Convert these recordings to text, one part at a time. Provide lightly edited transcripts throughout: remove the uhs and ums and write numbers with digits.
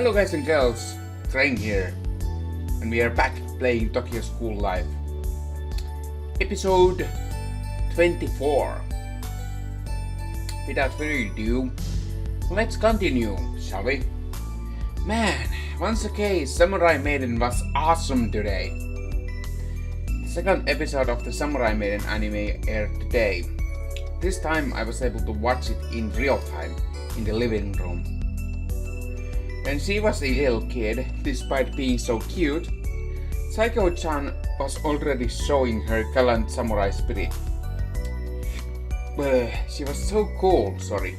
Hello guys and girls, Train here, and we are back playing Tokyo School Life. Episode 24. Without further ado, let's continue, shall we? Man, once again, Samurai Maiden was awesome today. The second episode of the Samurai Maiden anime aired today. This time I was able to watch it in real time in the living room. When she was a little kid, despite being so cute, Saiko-chan was already showing her gallant samurai spirit. She was so cool, sorry.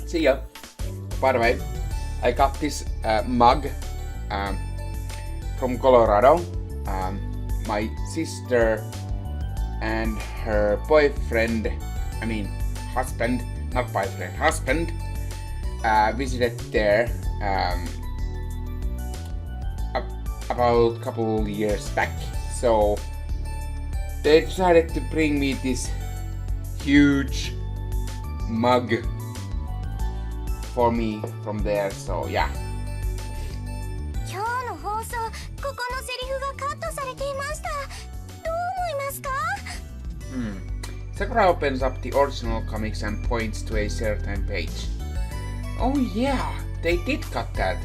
See ya. By the way, I got this mug from Colorado. My sister and her boyfriend, husband, not boyfriend, husband, visited there about a couple years back. So they decided to bring me this huge mug for me from there, so yeah. Sakura opens up the original comics and points to a certain page. Oh yeah, they did cut that,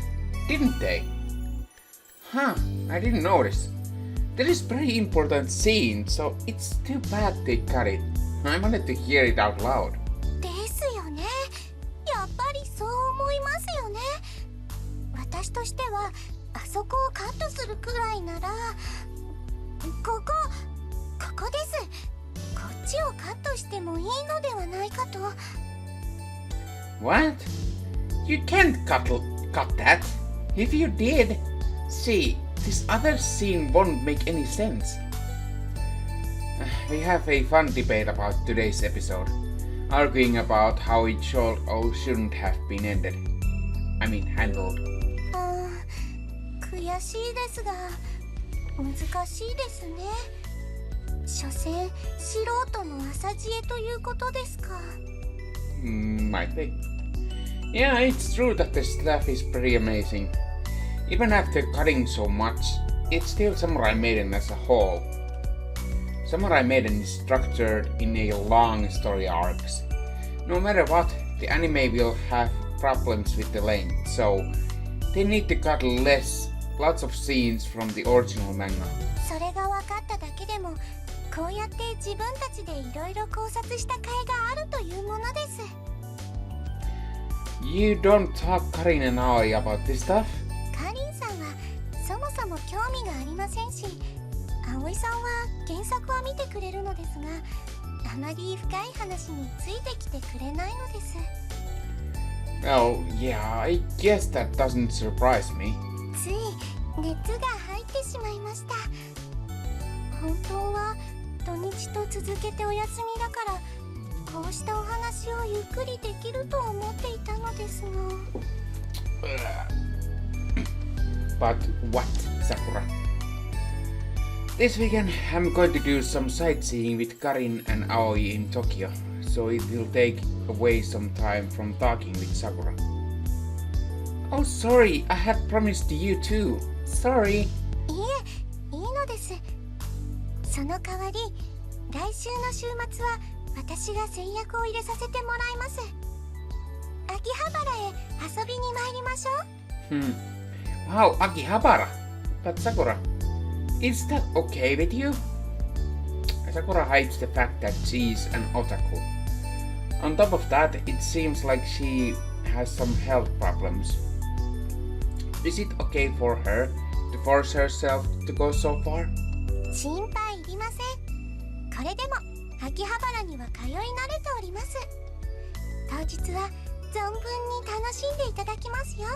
didn't they? Huh, I didn't notice. That is pretty important scene, so it's too bad they cut it. I wanted to hear it out loud. What? You can't cut that. If you did, see, this other scene won't make any sense. We have a fun debate about today's episode, arguing about how it should or shouldn't have been ended. Handled. 悔しいですが難しいですね。所詮素人の浅知恵ということですか。Might be. Yeah, it's true that the stuff is pretty amazing. Even after cutting so much, it's still Samurai Maiden as a whole. Samurai Maiden is structured in a long story arcs. No matter what, the anime will have problems with the length, so they need to cut lots of scenes from the original manga. それが分かっただけでも、こうやって自分たちでいろいろ考察した甲斐があるというものです。You don't talk Karin and Aoi about this stuff? カリンさんはそもそも興味がありませんし、葵さんは原作を見てくれるのですが、あまり深い話についてきてくれないのです。Well, yeah, I guess that doesn't surprise me. つい熱が入ってしまいました。本当は土日と続けてお休みだからこうしたお話をゆっくりできると思っていたのですが。But what, Sakura? This weekend I'm going to do some sightseeing with Karin and Aoi in Tokyo, so it will take away some time from talking with Sakura. Oh, sorry, I had promised you too. Sorry. いえ、いいのです。その代わり、来週の週末は私が先約を入れさせてもらいます。秋葉原へ遊びに参りましょう。Wow, Akihabara. But Sakura, is that okay with you? Sakura hides the fact that she's an otaku. On top of that, it seems like she has some health problems. Is it okay for her to force herself to go so far? 心配いりません。これでも秋葉原には通い慣れております。当日は存分に楽しんでいただきますよ。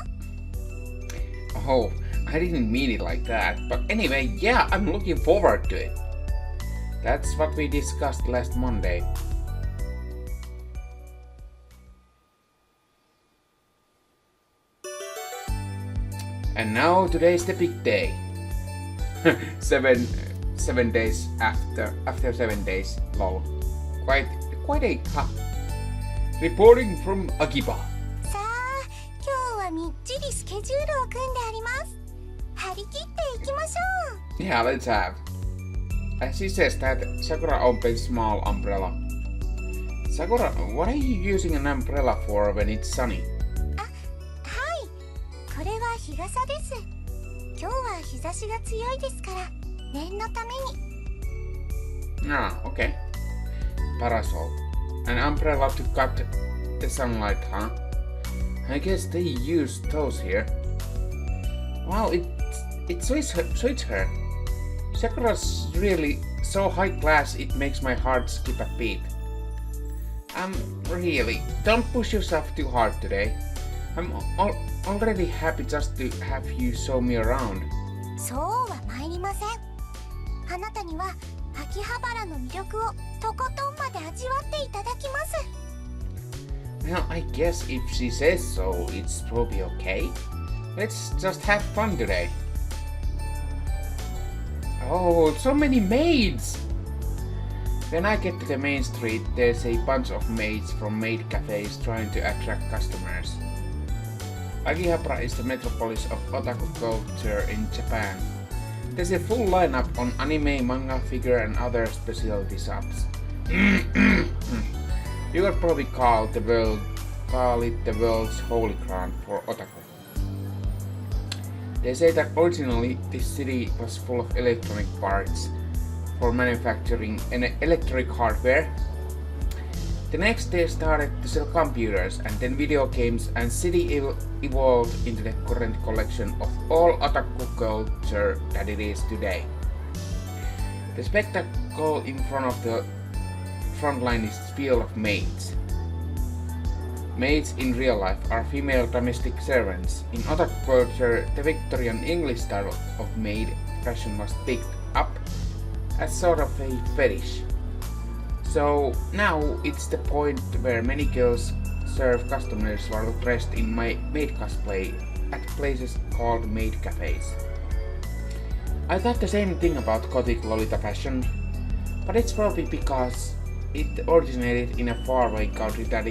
Oh, I didn't mean it like that, but anyway, yeah, I'm looking forward to it. That's what we discussed last Monday. And now today's the big day. 7 days after 7 days. Lol. Quite a cut. Reporting from Akiba. さあ、今日はみっちりスケジュールを組んであります。張り切っていきましょう。Yeah, let's have. She says that Sakura opens small umbrella. Sakura, what are you using an umbrella for when it's sunny? あ、はい。これは日傘です。今日は日差しが強いですから、念のために。Ah, okay. Parasol. An umbrella to cut the sunlight, huh? I guess they use those here. Wow, it suits her. Sakura's really so high class it makes my heart skip a beat. Really, don't push yourself too hard today. I'm already happy just to have you show me around. そうは参りません。あなたには秋葉原の魅力をとことんまで味わっていただきます。Well, I guess if she says so, it's probably okay. Let's just have fun today. Oh, so many maids! When I get to the main street, there's a bunch of maids from maid cafes trying to attract customers. Akihabara is the metropolis of otaku culture in Japan. There's a full lineup on anime, manga, figure and other specialty shops. You could probably call it the world's holy ground for otaku. They say that originally this city was full of electronic parts for manufacturing electric hardware. The next they started to sell computers and then video games, and city evolved into the current collection of all otaku culture that it is today. The spectacle in front of the front line is the spiel of maids. Maids in real life are female domestic servants. In otaku culture, the Victorian English style of maid fashion was picked up as sort of a fetish. So now it's the point where many girls serve customers while dressed in maid cosplay at places called maid cafes. I thought the same thing about gothic lolita fashion, but it's probably because it originated in a faraway country that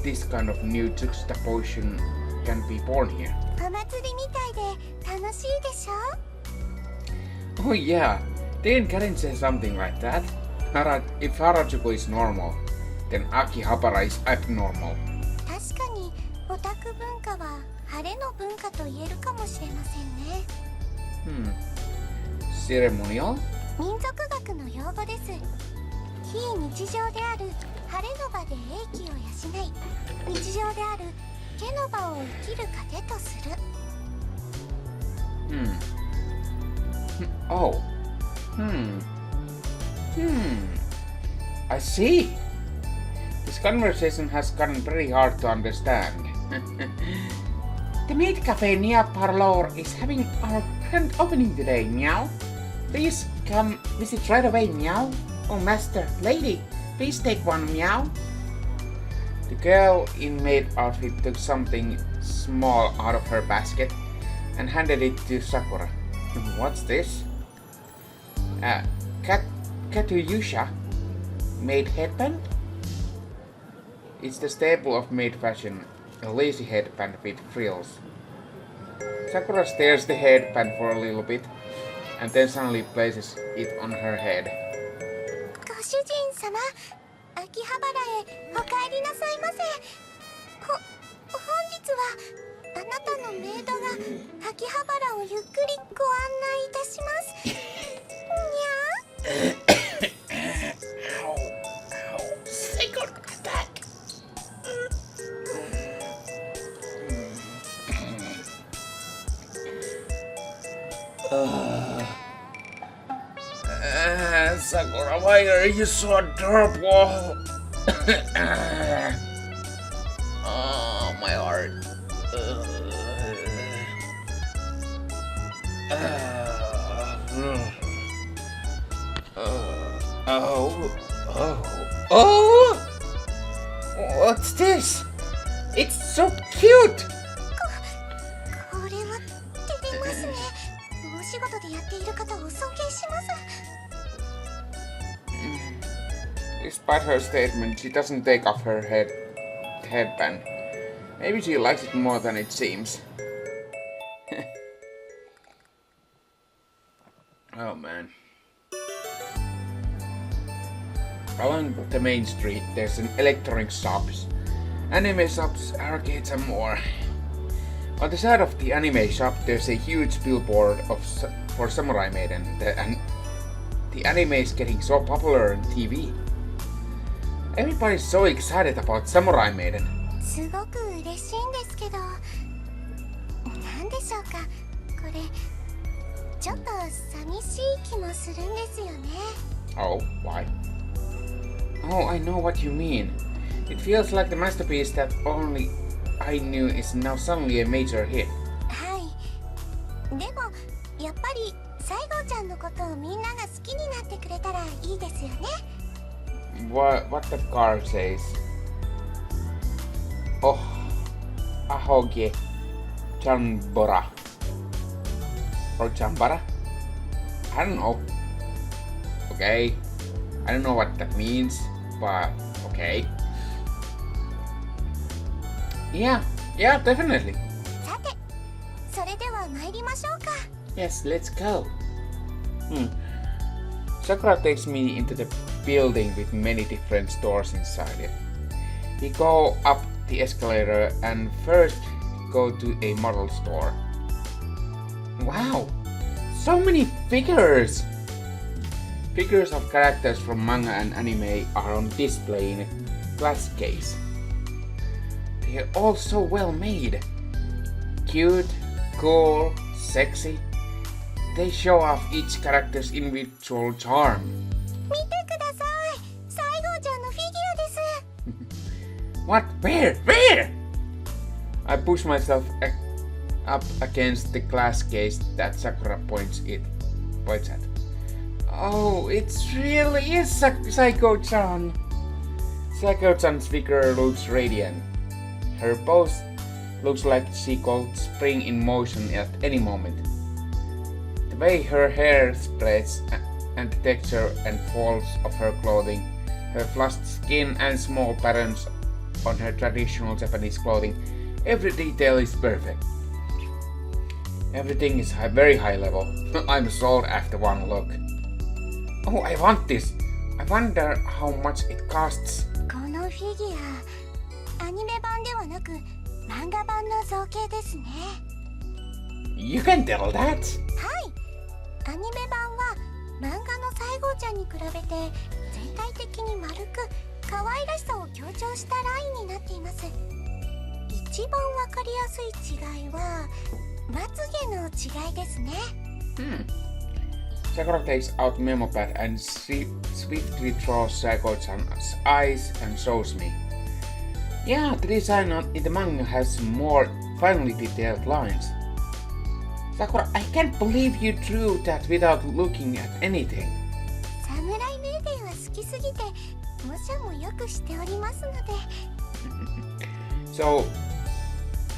this kind of new juxtaposition can be born here. お祭りみたいで楽しいでしょ? Oh yeah, didn't Karen say something like that? If Harajuku is normal, then Akihabara is abnormal. 確かにオタク文化は晴れの文化と言えるかもしれませんね。Ceremonial? 民族学の用語です。非日常である晴れの場で英気を養い、日常である家の場を生きる糧とする。Oh. I see. This conversation has gotten very hard to understand. The maid cafe near Parlour is having our grand opening today, meow. Please come visit right away, meow. Oh, master, lady, please take one, meow. The girl in maid outfit took something small out of her basket and handed it to Sakura. What's this? Katuyusha? Maid headband? It's the staple of maid fashion, a lacy headband with frills. Sakura stares the headband for a little bit and then suddenly places it on her head. ご主人様、秋葉原へお帰りなさいませ。本日はあなたのメイドが秋葉原をゆっくりご案内いたします。にゃー。Second attack. Sakura, why are you so adorable? Oh, my heart. Oh! What's this? It's so cute! これは照れますね。申し仕事でやっている方を尊敬します。 Despite her statement, she doesn't take off her headband. Maybe she likes it more than it seems. Oh man. Along the main street, there's an electronic shops, anime shops, arcades and more. On the side of the anime shop, there's a huge billboard for Samurai Maiden, and the anime is getting so popular on TV. Everybody's so excited about Samurai Maiden. すごく嬉しいんですけど、なんでしょうか、これちょっと寂しい気もするんですよね。 Oh, why? Oh, I know what you mean. It feels like the masterpiece that only I knew is now suddenly a major hit. はい。でもやっぱり西郷ちゃんのことをみんなが好きになってくれたらいいですよね。 What the car says? Oh, ahoge, chanbora. Or chambara? I don't know. Okay. I don't know what that means, but okay. Yeah, definitely. さて、それでは参りましょうか。 Yes, let's go. Sakura takes me into the building with many different stores inside it. We go up the escalator and first go to a model store. Wow! So many figures! Figures of characters from manga and anime are on display in a glass case. They are all so well made. Cute, cool, sexy. They show off each character's individual charm. 見てください。西郷ちゃんのフィギュアです。 What? Where? I push myself up against the glass case that Sakura points at. Oh, it really is Saiko-chan. Saiko-chan's figure looks radiant. Her pose looks like she could spring in motion at any moment. The way her hair spreads and the texture and folds of her clothing, her flushed skin and small patterns on her traditional Japanese clothing, every detail is perfect. Everything is very high level. I'm sold after one look. Oh, I want this. I wonder how much it costs. このフィギュア、アニメ版ではなく漫画版の造形ですね。 You can tell that? はい。アニメ版は漫画の西郷ちゃんに比べて全体的に丸く可愛らしさを強調したラインになっています。一番わかりやすい違いはまつげの違いですね。Sakura takes out memo pad and swiftly draws Saiko-chan's eyes and shows me. Yeah, the design in the manga has more finely detailed lines. Sakura, I can't believe you drew that without looking at anything. サムライメーデンは好きすぎて模写もよくしておりますので。So,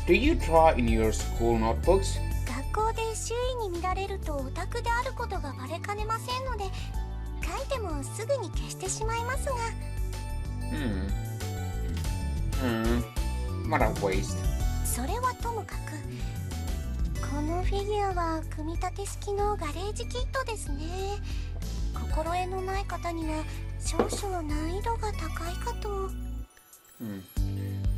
do you draw in your school notebooks? 学校で周囲に見られるとオタクであることがバレかねませんので、書いてもすぐに消してしまいますが。What a waste. それはともかく、このフィギュアは組み立て式のガレージキットですね。心得のない方には少々難易度が高いかと。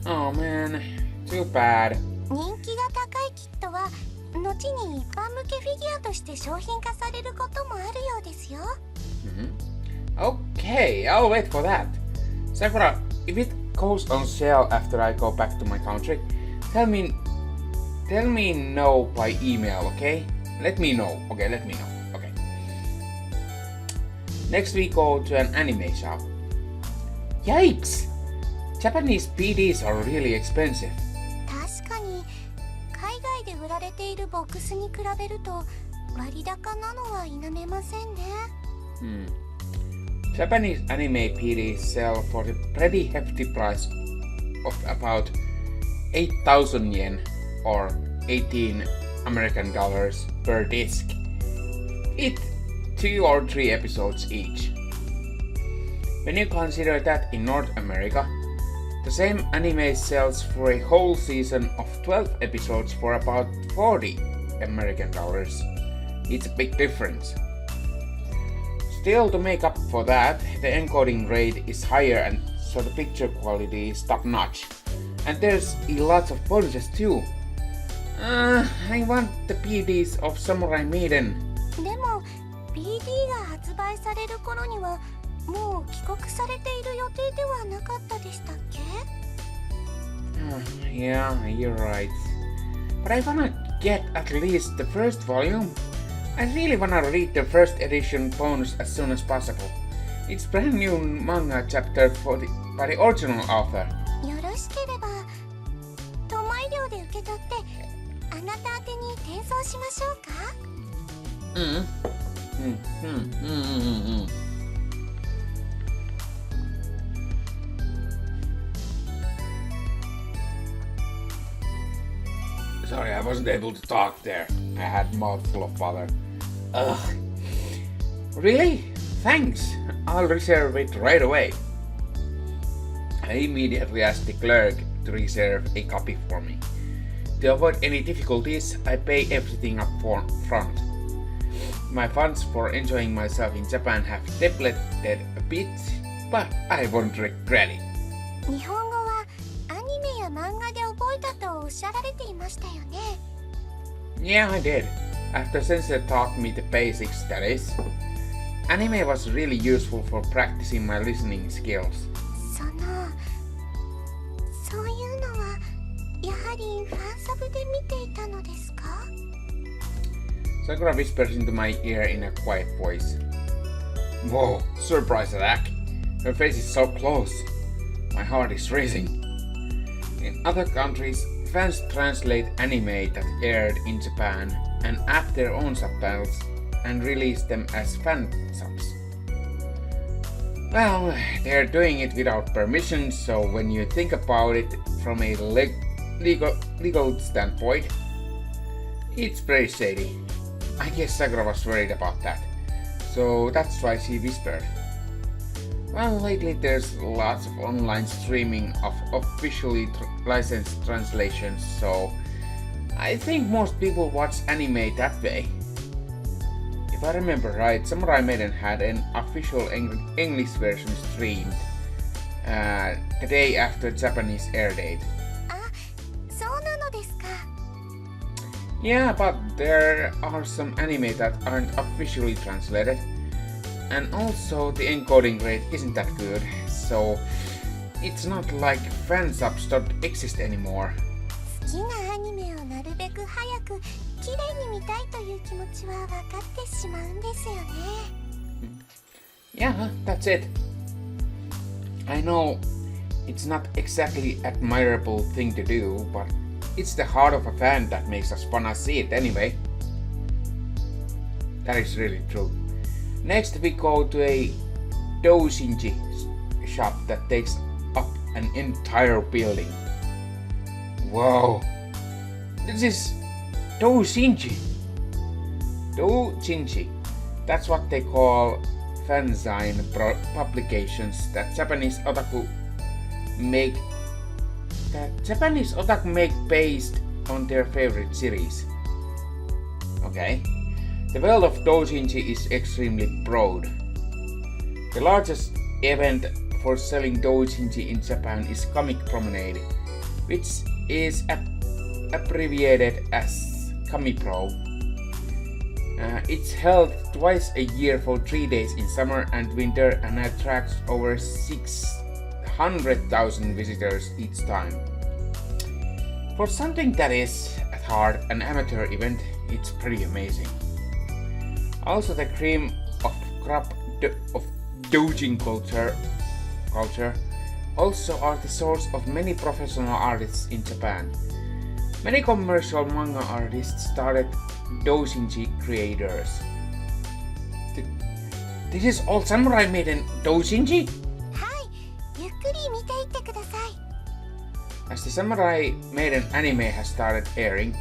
Oh man, too bad. 人気が高いキットは後に一般向けフィギュアとして商品化されることもあるようですよ。Okay, I'll wait for that. Sakura, if it goes on sale after I go back to my country, tell me no by email, okay? Let me know. Okay. Next we go to an anime shop. Yikes! Japanese PDs are really expensive. 確かに海外で売られているボックスに比べると割高なのは否めませんね。Japanese anime PDs sell for the pretty hefty price of about 8,000 yen or 18 American dollars per disc. it 2 or 3 episodes each. When you consider that in North America, the same anime sells for a whole season of 12 episodes for about 40 American dollars. It's a big difference. Still, to make up for that, the encoding rate is higher and so the picture quality is top notch. And there's lots of bonuses too. I want the PDs of Samurai Maiden. でも PD が発売される頃にはもう帰国されている予定ではなかったでしたっけ？ Yeah, you're right. But I wanna get at least the first volume. I really wanna read the first edition bonus as soon as possible. It's brand new manga chapter by the original author. よろしければ泊まり料で受け取ってあなた宛てに転送しましょうか？ Sorry, I wasn't able to talk there. I had mouthful of water. Ugh. Really? Thanks. I'll reserve it right away. I immediately asked the clerk to reserve a copy for me. To avoid any difficulties, I pay everything up front. My funds for enjoying myself in Japan have depleted a bit, but I won't regret it. 日本語はアニメや漫画で覚えたとおっしゃられていましたよね。 Yeah, I did. After Sensei taught me the basics, that is. Anime was really useful for practicing my listening skills. そういうのはやはりファンサブで見ていたのですか？ Sakura whispers into my ear in a quiet voice. Whoa, surprise attack! Her face is so close. My heart is racing. In other countries, fans translate anime that aired in Japan and add their own subtitles and release them as fan subs. Well, they're doing it without permission, so when you think about it from a legal standpoint, it's pretty shady. I guess Sakura was worried about that, so that's why she whispered. Well, lately there's lots of online streaming of officially licensed translations, so I think most people watch anime that way. If I remember right, Samurai Maiden had an official English version streamed the day after Japanese air date. そうなのですか。 Yeah, but there are some anime that aren't officially translated. And also the encoding rate isn't that good, so it's not like fan subs don't exist anymore. 好きなアニメをなるべく早く綺麗に見たいという気持ちは分かってしまうんですよね。 Yeah, that's it. I know it's not exactly admirable thing to do, but it's the heart of a fan that makes us wanna see it anyway. That is really true. Next we go to a Doujin shop that takes up an entire building. Whoa! This is Doujin. Doujin. That's what they call fanzine publications that Japanese otaku make based on their favorite series. Okay. The world of Doujin is extremely broad. The largest event for selling Doujin in Japan is Comic Promenade, which is abbreviated as Kamipro. It's held twice a year for 3 days in summer and winter and attracts over 600,000 visitors each time. For something that is, at heart, an amateur event, it's pretty amazing. Also, the cream of crop of Doujin culture also are the source of many professional artists in Japan. Many commercial manga artists started Doujin creators. This is all Samurai Maiden Doujin? はい、ゆっくり見ていってください。 As the Samurai Maiden anime has started airing,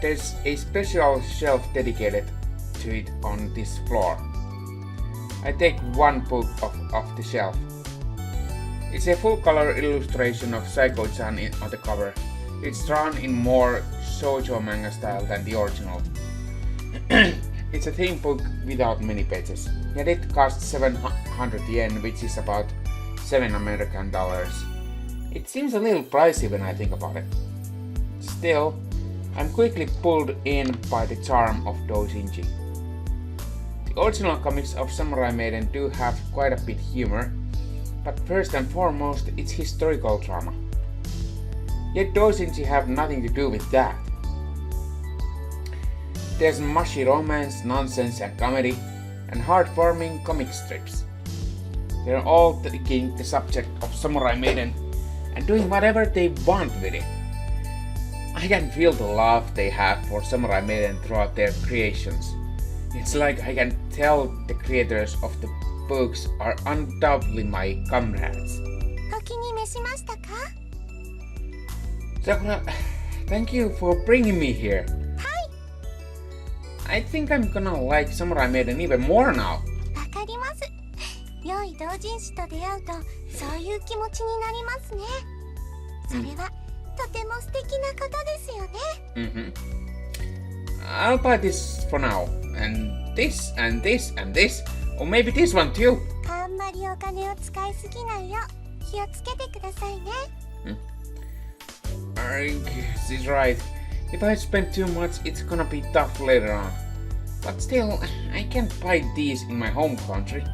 there's a special shelf dedicated to it on this floor. I take one book off the shelf. It's a full-color illustration of Saiko-chan on the cover. It's drawn in more shoujo manga style than the original. It's a theme book without many pages. Yet it costs 700 yen, which is about $7 American. It seems a little pricey when I think about it. Still, I'm quickly pulled in by the charm of Doujin. The original comics of Samurai Maiden do have quite a bit humor, but first and foremost it's historical drama. Yet Doujin have nothing to do with that. There's mushy romance, nonsense and comedy, and heartwarming comic strips. They're all taking the subject of Samurai Maiden and doing whatever they want with it. I can feel the love they have for Samurai Maiden throughout their creations. It's like I can tell the creators of the books are undoubtedly my comrades. Sakura, thank you for bringing me here. I think I'm gonna like Samurai Maiden even more now. わかります。良い同人誌と出会うとそういう気持ちになりますね。それはとても素敵なことですよね。I'll buy this for now, and this, and this, and this, or maybe this one too. あんまりお金を使いすぎないよう気をつけてくださいね。I guess he's right. If I spend too much, it's gonna be tough later on. But still, I can't buy these in my home country.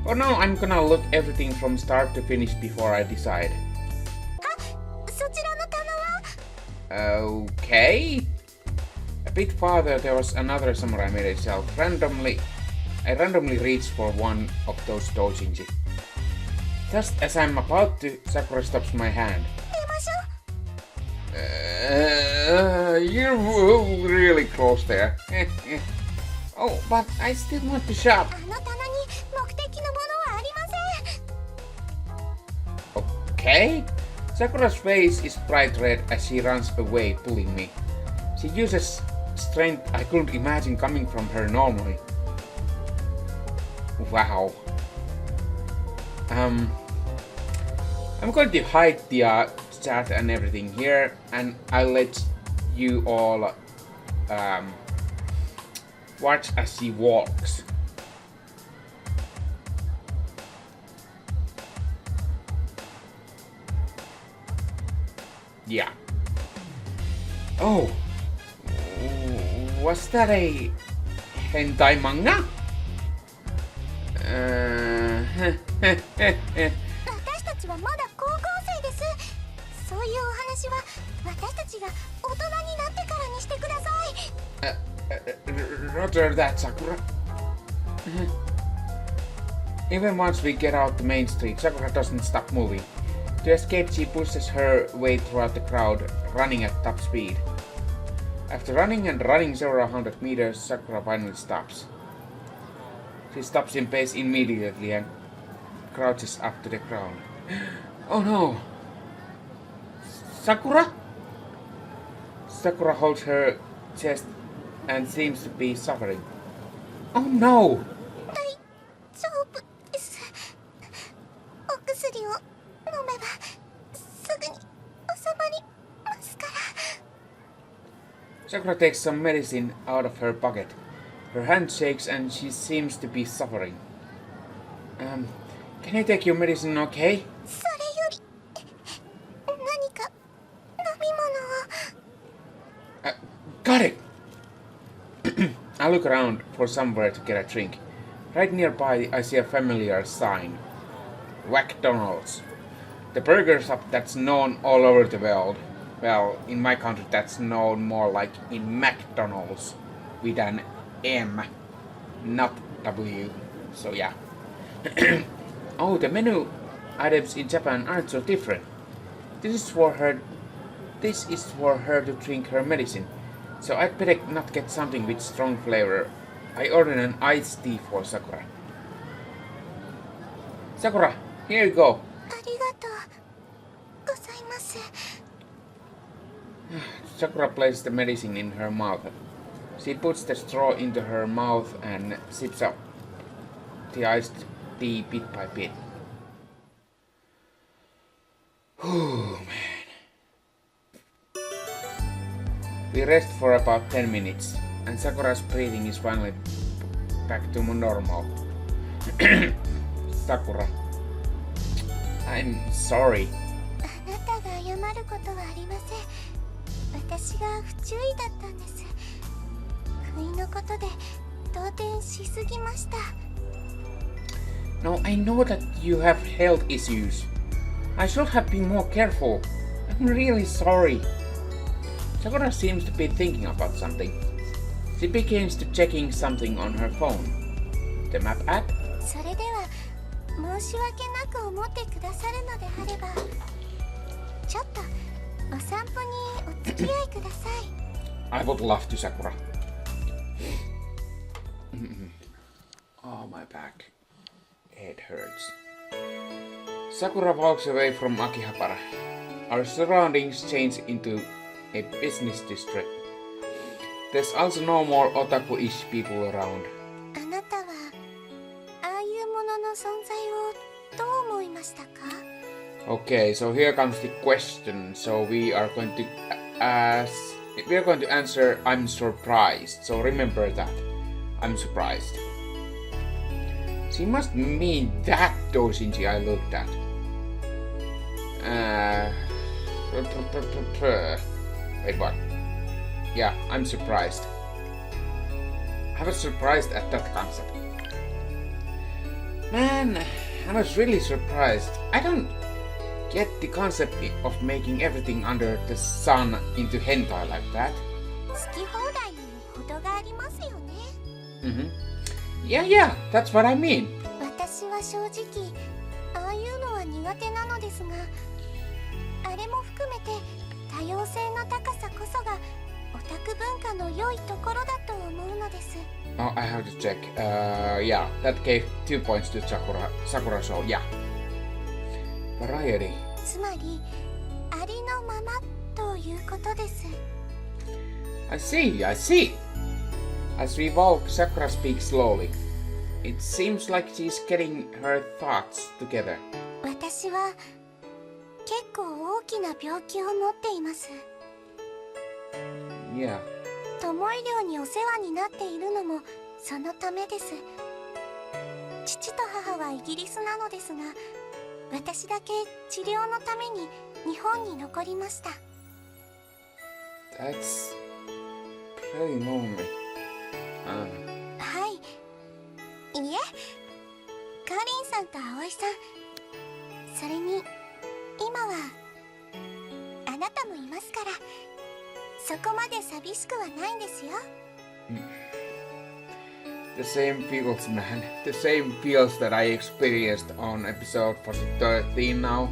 For now, I'm gonna look everything from start to finish before I decide. そちらの棚は Okay. A bit farther, there was another Samurai Maiden shelf. I randomly reached for one of those doujinshi. Just as I'm about to, Sakura stops my hand. 出ましょう。You're really close there. Oh, but I still want to shop. あの棚に目的のものはありません。 Okay. Sakura's face is bright red as she runs away, pulling me. She uses strength I couldn't imagine coming from her normally. Wow. I'm going to hide the chat and everything here, and I'll let you all watch as she walks. Yeah. Oh, was that a hentai manga? 私たちはまだ高校生です。そういうお話は私たちが大人になってからにしてください。Roger that, Sakura. Even once we get out the main street, Sakura doesn't stop moving. To escape, she pushes her way throughout the crowd, running at top speed. After running and running several hundred meters, Sakura finally stops. She stops in pace immediately and crouches up to the ground. Oh no! Sakura? Sakura holds her chest and seems to be suffering. Oh no! 大丈夫です。お薬を飲めばすぐに収まりますから。Sakura takes some medicine out of her pocket. Her hand shakes and she seems to be suffering. Can you take your medicine, okay? それより何か飲み物を。Got it! I look around for somewhere to get a drink. Right nearby, I see a familiar sign. McDonald's. The burger shop that's known all over the world. Well, in my country that's known more like in McDonald's. With an M, not W. So yeah. Oh, the menu items in Japan aren't so different. This is for her to drink her medicine. So I'd better not get something with strong flavor. I ordered an iced tea for Sakura. Sakura, here you go. ありがとうございます。Sakura placed the medicine in her mouth. She puts the straw into her mouth and sips up the iced tea bit by bit. Whew, man. We rest for about 10 minutes, and Sakura's breathing is finally back to normal. Sakura, I'm sorry. あなたが謝ることはありません。私が不注意だったんです。不意のことで動転しすぎました。 No, I know that you have health issues. I should have been more careful. I'm really sorry. Sakura seems to be thinking about something. She begins to checking something on her phone. The map app? それでは申し訳なく思ってくださるのであれば、ちょっとお散歩にお付き合いください。I would love to, Sakura. Oh, my back. It hurts. Sakura walks away from Akihabara. Our surroundings change into a business district. There's also no more otaku-ish people around. あなたはああいうものの存在をどう思いましたか？ Okay, so here comes the question. So we are going to answer I'm surprised. So remember that. I'm surprised. She must mean that Doujin I looked at. Wait, what? Yeah, I'm surprised. I was surprised at that concept. Man, I was really surprised. I don't get the concept of making everything under the sun into hentai like that. 好き放題にも程がありますよね。Yeah, that's what I mean. 私は正直ああいうのは苦手なのですが、あれも含めて多様性の高さこそがオタク文化の良いところだと思うのです。 Oh, I have to check. Yeah, that gave 2 points to Sakura, so yeah. Variety. つまりありのままということです。 I see. As we walk, Sakura speaks slowly. It seems like she's getting her thoughts together. 私は結構大きな病気を持っています。 Yeah. 友医療にお世話になっているのもそのためです。父と母はイギリスなのですが、私だけ治療のために日本に残りました。 That's pretty lonely. はい。いいえ、カーリンさんと葵さん、それに今はあなたもいますから、そこまで寂しくはないんですよ。The same feels, man. The same feels that I experienced on episode 13 now.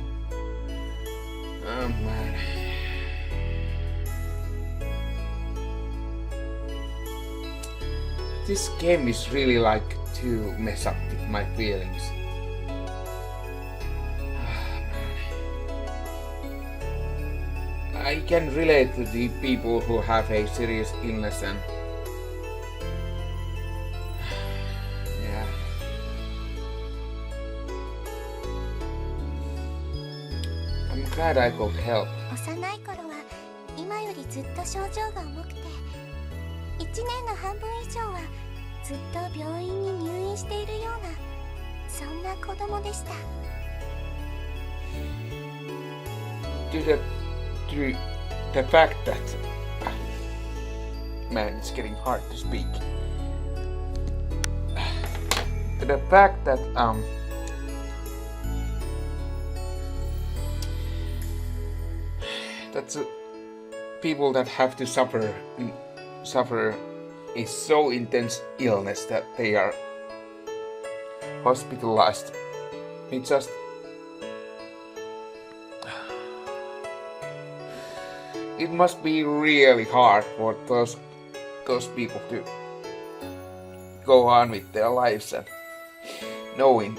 Oh, man. This game is really like to mess up with my feelings. I can relate to the people who have a serious illness and yeah. I'm glad I could help. 幼い頃は今よりずっと症状が重くて、1年の半分以上はずっと病院に入院しているような、そんな子供でした。The fact that man, it's getting hard to speak. The fact that that's people that have to suffer is so intense illness that they are hospitalized. It just it must be really hard for those people to go on with their lives and knowing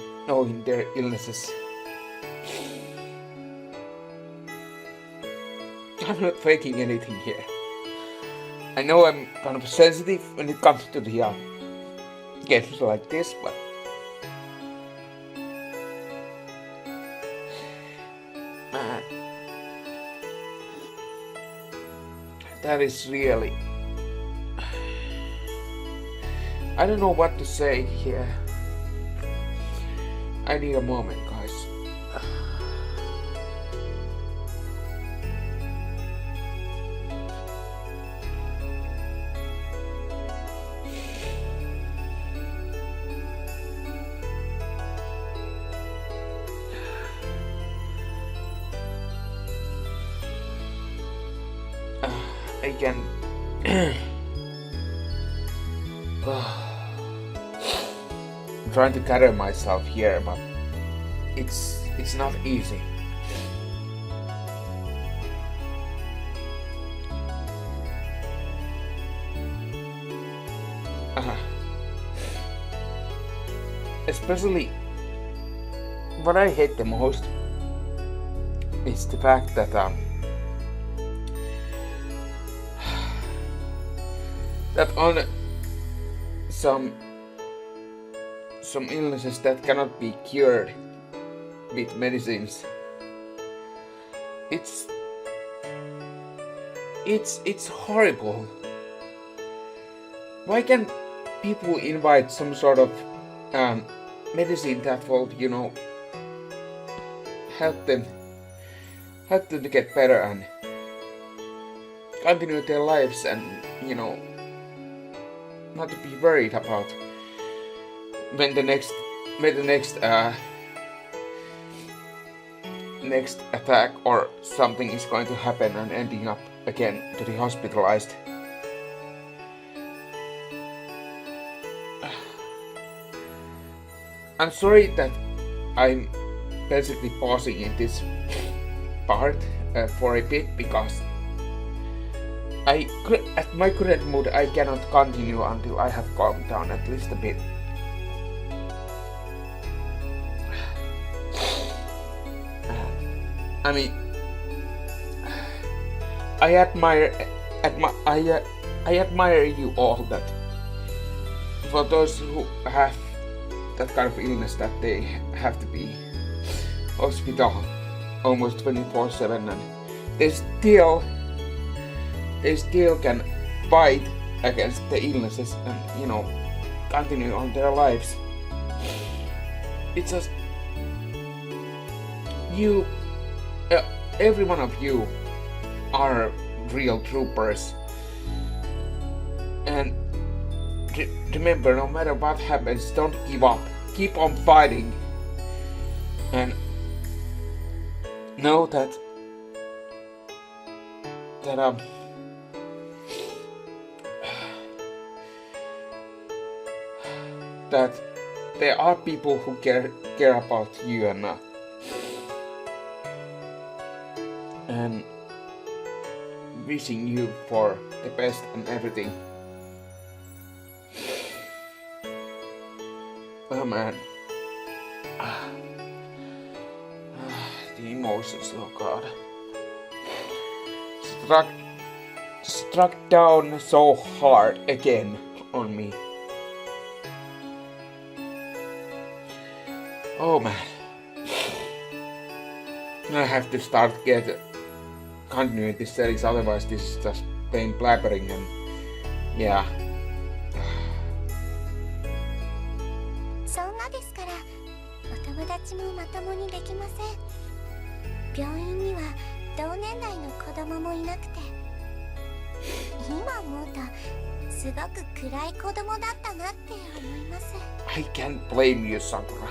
their illnesses. I'm not faking anything here. I know I'm kind of sensitive when it comes to the games like this, but man, that is really, I don't know what to say here. I need a moment, guys. I can I'm trying to gather myself here, but it's not easy. Especially what I hate the most is the fact that that on some illnesses that cannot be cured with medicines, it's horrible. Why can't people invite some sort of medicine that will, help them to get better and continue their lives, and not to be worried about when the next attack or something is going to happen and ending up again to be hospitalized. I'm sorry that I'm basically pausing in this part for a bit, because at my current mood I cannot continue until I have calmed down at least a bit. I mean, I admire you all, that for those who have that kind of illness that they have to be hospital almost 24/7, and they still can fight against the illnesses and continue on their lives. It's just you, every one of you are real troopers, and remember, no matter what happens, don't give up. Keep on fighting, and know that there are people who care about you, and wishing you for the best and everything. Oh man, the emotions, oh god, struck down so hard again on me. Oh man, I have to start continuing this series, otherwise this is just plain blabbering, and yeah. そんなですから、お友達もまともにできません。病院には同年代の子供もいなくて、今思うとすごく暗い子供だったなって思います。I can't blame you, Sakura.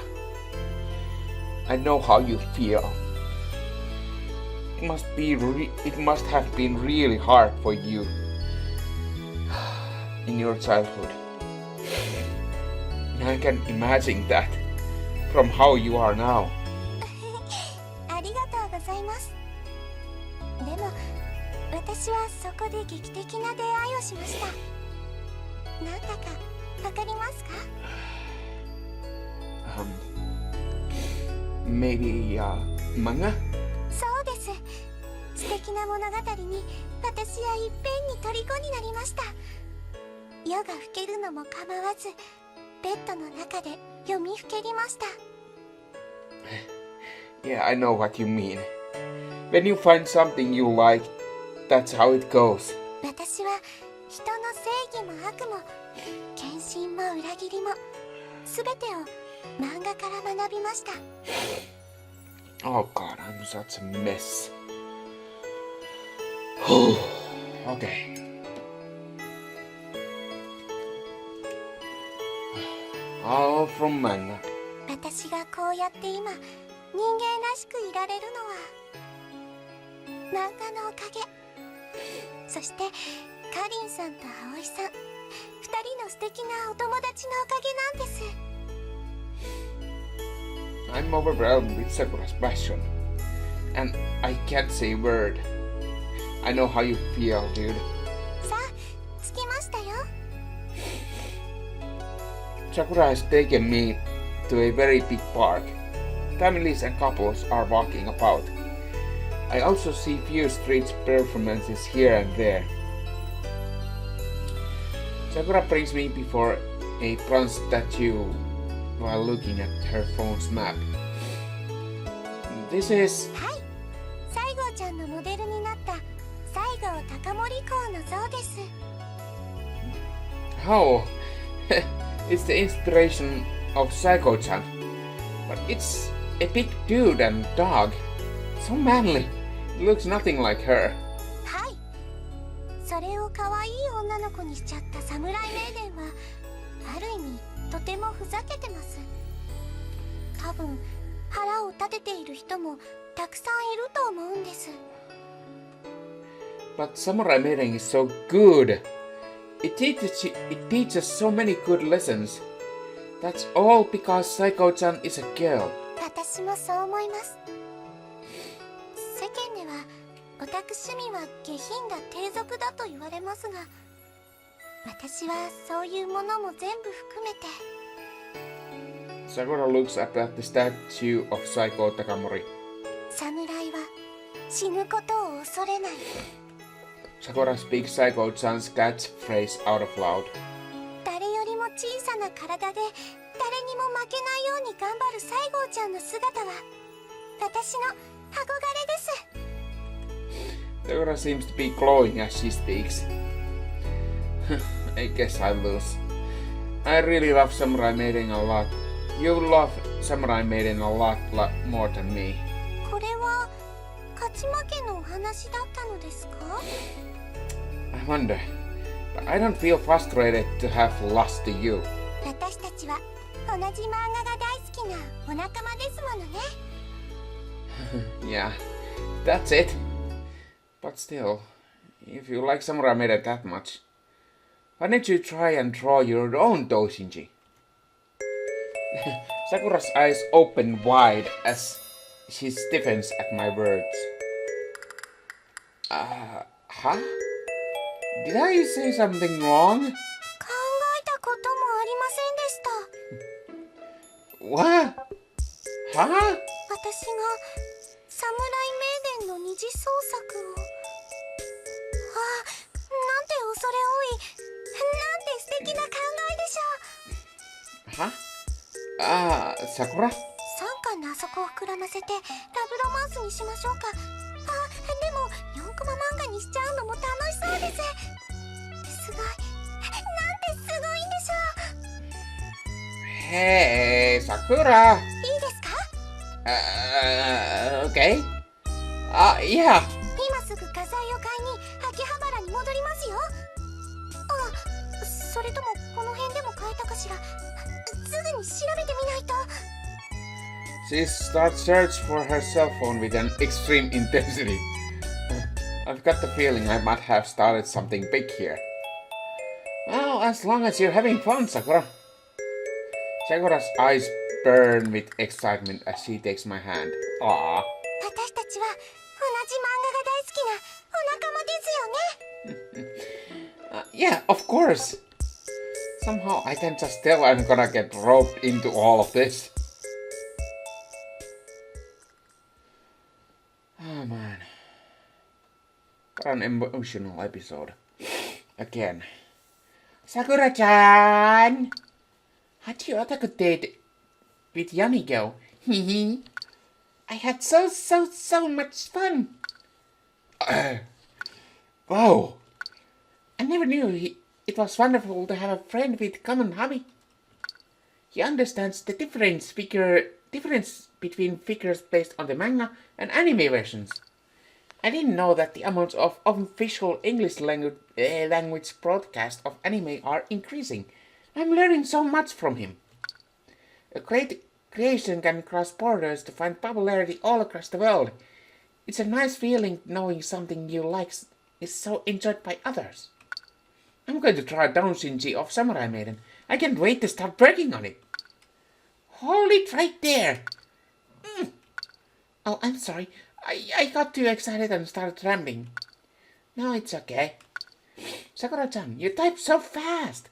I know how you feel. It must have been really hard for you in your childhood. I can imagine that from how you are now. ありがとうございます。でも私はそこで劇的な出会いをしました。なんだかわかりますか？Maybe manga? そうです。素敵な物語に私はいっぺんに虜になりました。夜が更けるのも構わずベッドの中で読みふけりました。Yeah, I know what you mean. When you find something you like, that's how it goes. 私は人の正義も悪も献身も裏切りも全てを漫画から学びました。Oh god, I'm such a mess. Okay. All from manga. 私がこうやって今人間らしくいられるのは漫画のおかげ。そしてかりんさんと葵さん、2人の素敵なお友達のおかげなんです。I'm overwhelmed with Sakura's passion. And I can't say a word. I know how you feel, dude. さあ、着きましたよ。Sakura has taken me to a very big park. Families and couples are walking about. I also see few street performances here and there. Sakura brings me before a bronze statue while looking at her phone's map. This is... はい、西郷ちゃんのモデルになった西郷隆盛公の像です。 Oh, it's the inspiration of Saiko-chan. But it's a big dude and dog. So manly. It looks nothing like her. はい、それを可愛い女の子にしちゃった侍メイデンはある意味とてもふざけてます。多分腹を立てている人もたくさんいると思うんです。 But Samurai Maiden is so good. It teaches so many good lessons. That's all because Saiko-chan is a girl. 私もそう思います。世間ではオタク趣味は下品だ低俗だと言われますが、私はそういうものも全部含めて。 Sakura looks up at the statue of Saiko Takamori. 侍は死ぬことを恐れない。 Sakura speaks Saiko-chan's catchphrase out of loud. 誰よりも小さな体で誰にも負けないように頑張る西郷ちゃんの姿は私の憧れです。 Sakura seems to be glowing as she speaks. I guess I lose. I really love Samurai Maiden a lot. You love Samurai Maiden a lot more than me. これは勝ち負けのお話だったのですか？ I wonder, but I don't feel frustrated to have lost to you. 私たちは同じ漫画が大好きなお仲間ですものね。 Yeah, that's it. But still, if you like Samurai Maiden that much, why don't you try and draw your own doujinshi? Sakura's eyes open wide as she stiffens at my words. Huh? Did I say something wrong? 考えたこともありませんでした。 What? Huh? 私がサムライメイデンの二次創作を。あ、なんて恐れ多い、なんて素敵な考えでしょう。 Huh? Sakura? 3巻のあそこを膨らませてラブロマンスにしましょうか。あ、でも4コマ漫画にしちゃうのも楽しそうです。すごい、なんてすごいんでしょう。 Hey, Sakura! いいですか？ Okay. Yeah. 今すぐ画材を買いに秋葉原に戻りますよ。あ、それともこの辺でも買えたかしら。すぐに調べてみないと。 She starts search for her cell phone with an extreme intensity. I've got the feeling I might have started something big here. Well, as long as you're having fun, Sakura. Sakura's eyes burn with excitement as she takes my hand. Aww. 私たちは同じ漫画が大好きなお仲間ですよね。 Yeah, of course. Somehow I can just tell I'm gonna get roped into all of this. Oh man. What an emotional episode. Again. Sakura-chan! How'd your otaku date with Yanni go? Hehe. I had so much fun. Wow. I never knew it was wonderful to have a friend with common hobby. He understands the difference between figures based on the manga and anime versions. I didn't know that the amounts of official English language broadcasts of anime are increasing. I'm learning so much from him. A great creation can cross borders to find popularity all across the world. It's a nice feeling knowing something you like is so enjoyed by others. I'm going to try Doujin of Samurai Maiden. I can't wait to start working on it. Hold it right there. Oh, I'm sorry. I got too excited and started rambling. No, it's okay. Sakura-chan, you type so fast.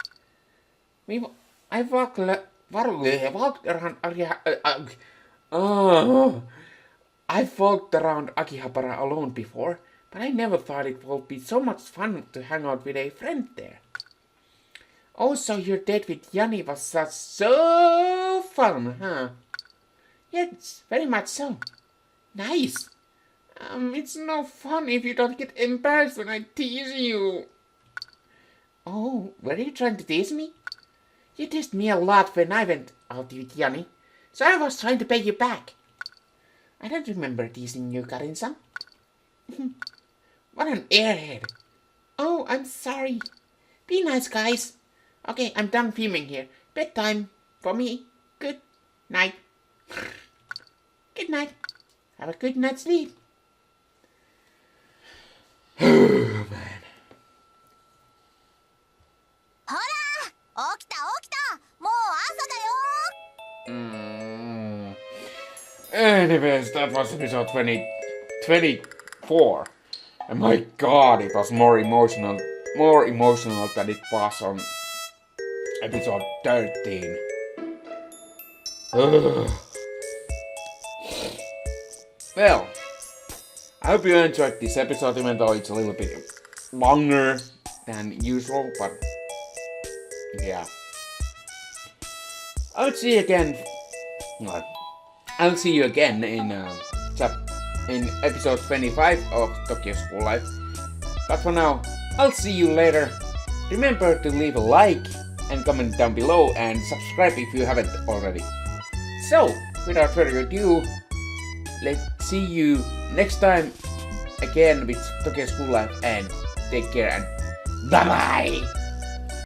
I walked around I've walked around Akihabara alone before, but I never thought it would be so much fun to hang out with a friend there. Also, your date with Yanni was so fun, huh? Yes, very much so. Nice. It's no fun if you don't get embarrassed when I tease you. Oh, were you trying to tease me? You teased me a lot when I went out with Yanni, so I was trying to pay you back. I don't remember teasing you, Karin-san. What an airhead. Oh, I'm sorry. Be nice, guys. Okay, I'm done filming here. Bedtime for me. Good night. Good night. Have a good night's sleep. Oh, man. ほら、起きた起きた。もう朝だよ。Anyways, that was episode 24. And my god, it was more emotional than it was on episode 13. Ugh. Well, I hope you enjoyed this episode, even though it's a little bit longer than usual, but yeah. I'll see you again in episode 25 of Tokyo School Life. But for now, I'll see you later. Remember to leave a like and comment down below and subscribe if you haven't already. So, without further ado, let's see you next time again with Tokyo School Life, and take care and bye bye!